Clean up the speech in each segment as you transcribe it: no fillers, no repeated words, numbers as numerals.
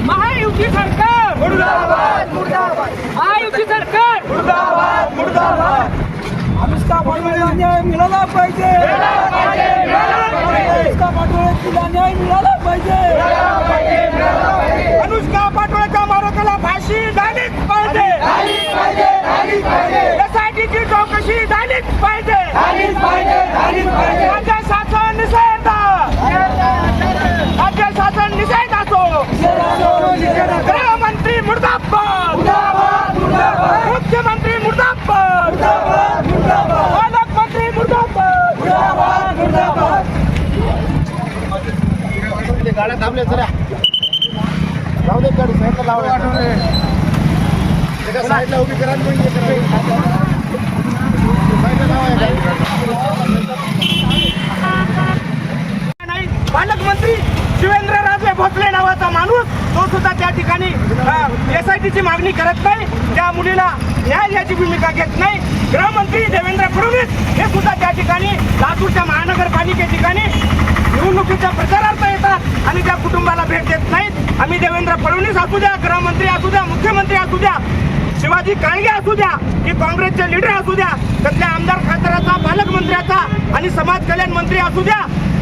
महायुती सरकार मुर्दाबाद मुर्दाबाद महायुती सरकार मुर्दाबाद मुर्दाबाद अनुष्का पाटोळेला न्याय मिळाला पाहिजे. अनुष्का पाटोळेला न्याय मिळाला पाहिजे. अनुष्का पाटोळेच्या मारकाला फाशी झालीच पाहिजे. एसआयटीची चौकशी झालीच पाहिजे. राज्य शासन निषेध राज्य शासन निषेध असो. गृहमंत्री मुर्दाबाद मुख्यमंत्री मुर्दाबाद पालकमंत्री मुर्दाबाद गाड्या थांबल्या चला राहू दे गाडी साईडला लावा एका साईडला उभी करा साईडला नाही. पालकमंत्री शिवेंद्रराजे भोसले नावाचा माणूस तो सुद्धा त्या ठिकाणी एसआयटीची मागणी करत नाही. त्या मुलीला न्याय याची भूमिका घेत नाही. गृहमंत्री देवेंद्र फडणवीस हे सुद्धा त्या ठिकाणी लातूरच्या महानगरपालिके ठिकाणी निवडणुकीच्या प्रचारार्थ येतात आणि त्या कुटुंबाला भेट देत नाहीत. आम्ही देवेंद्र फडणवीस असू द्या, गृहमंत्री असू द्या, मुख्यमंत्री असू द्या, शिवाजी काळगे असू द्या की काँग्रेसचे लीडर असू द्या, त्यातल्या आमदार खासदाराचा, पालकमंत्र्याचा आणि समाज कल्याण मंत्री असू द्या,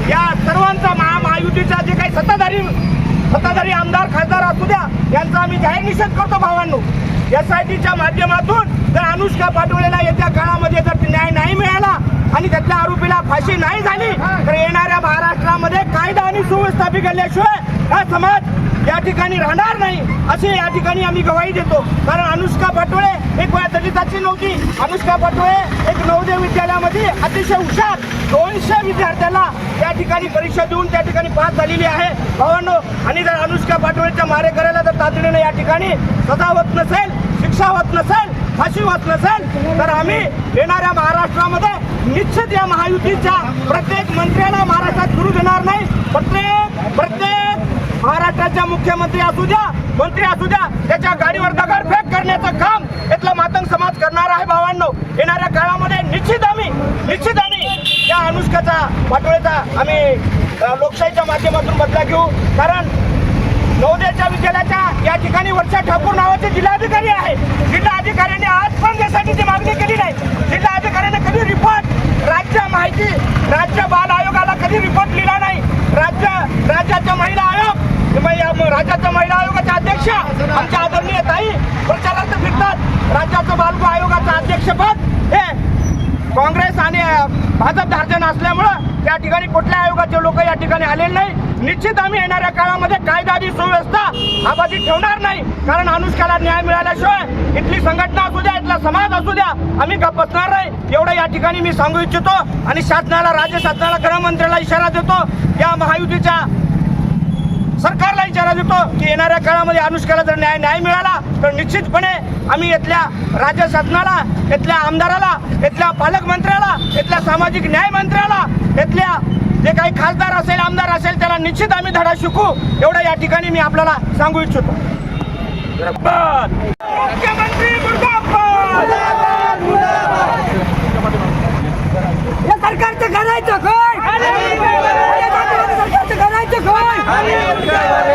या सर्वांचा महायुतीचा जे काही सत्ताधारी आमदार खासदार असू द्या यांचा आम्ही जाहीर निषेध करतो. भावांनो, एसआयटीच्या माध्यमातून जर अनुष्का पाटोळेला येत्या काळामध्ये जर न्याय नाही मिळाला आणि त्यातल्या आरोपीला फाशी नाही झाली तर येणाऱ्या महाराष्ट्रामध्ये कायदा आणि सुव्यवस्था बिघडल्याशिवाय हा समाज या ठिकाणी राहणार नाही असे या ठिकाणी आम्ही गवाही देतो. कारण अनुष्का पाटोळे एक वेळा दलिताची नव्हती. अनुष्का पाटोळे एक नवोदय विद्यालयामध्ये अतिशय हुशार 200 विद्यार्थ्याला त्या ठिकाणी परीक्षा देऊन त्या ठिकाणी पास झालेली आहे. भावांनो, आणि जर अनुष्का पाटोळेच्या मारेकऱ्याला जर तातडीने या ठिकाणी सजा होत नसेल, शिक्षा होत नसेल, फाशी होत नसेल तर आम्ही येणाऱ्या महाराष्ट्रामध्ये निश्चित या महायुतीच्या प्रत्येक मंत्र्याला महाराष्ट्रात फिरू देणार नाही. प्रत्येक महाराष्ट्राच्या मुख्यमंत्री असू द्या, मंत्री असू द्या, त्याच्या गाडीवर दगडफेक करण्याचं काम इथला मातंग समाज करणार आहे. भावांनो, येणाऱ्या काळामध्ये निश्चित आम्ही या अनुष्काचा पाटोळेचा आम्ही लोकशाहीच्या माध्यमातून बदला घेऊ. कारण नवोदयच्या विद्यालयाच्या या ठिकाणी वर्षा ठाकूर नावाचे जिल्हाधिकारी आहे. जिल्हाधिकाऱ्यांनी आज पण यासाठीची मागणी केली नाही. जिल्हाधिकाऱ्यांनी कधी रिपोर्ट राज्य बाल आयोगाला कधी रिपोर्ट लिहिला नाही. राज्याच्या महिला आयोगाच्या अध्यक्ष आमच्या आदरणीय ताई प्रचारार्थ फिरतात. राज्याचं बाल आयोगाचं अध्यक्षपद हे काँग्रेस आणि भाजप धार्जन असल्यामुळं त्या ठिकाणी कुठल्या आयोगाचे लोक या ठिकाणी आलेले नाही. निश्चित आम्ही येणाऱ्या काळामध्ये कायदा आणि सुव्यवस्था अबाधित ठेवणार नाही. कारण अनुष्काला न्याय मिळाल्याशिवाय इथली संघटना असू द्या, इथला समाज असू द्या, आम्ही गप्प बसणार नाही. एवढं या ठिकाणी मी सांगू इच्छितो आणि शासनाला, राज्य शासनाला, गृहमंत्र्याला इशारा देतो, या महायुतीच्या सरकारला इशारा देतो की येणाऱ्या काळामध्ये अनुष्काला जर न्याय मिळाला तर निश्चितपणे आम्ही इथल्या राज्य शासनाला, इथल्या आमदाराला, इथल्या पालकमंत्र्याला, इथल्या सामाजिक न्याय मंत्र्याला, इथल्या जे काही खासदार असेल, आमदार असेल, त्याला निश्चित आम्ही धडा शिकू. एवढं या ठिकाणी मी आपल्याला सांगू इच्छितो. मुख्यमंत्री मुर्दाबाद. या सरकारचं करायचं काय? सरकारचं करायचं काय?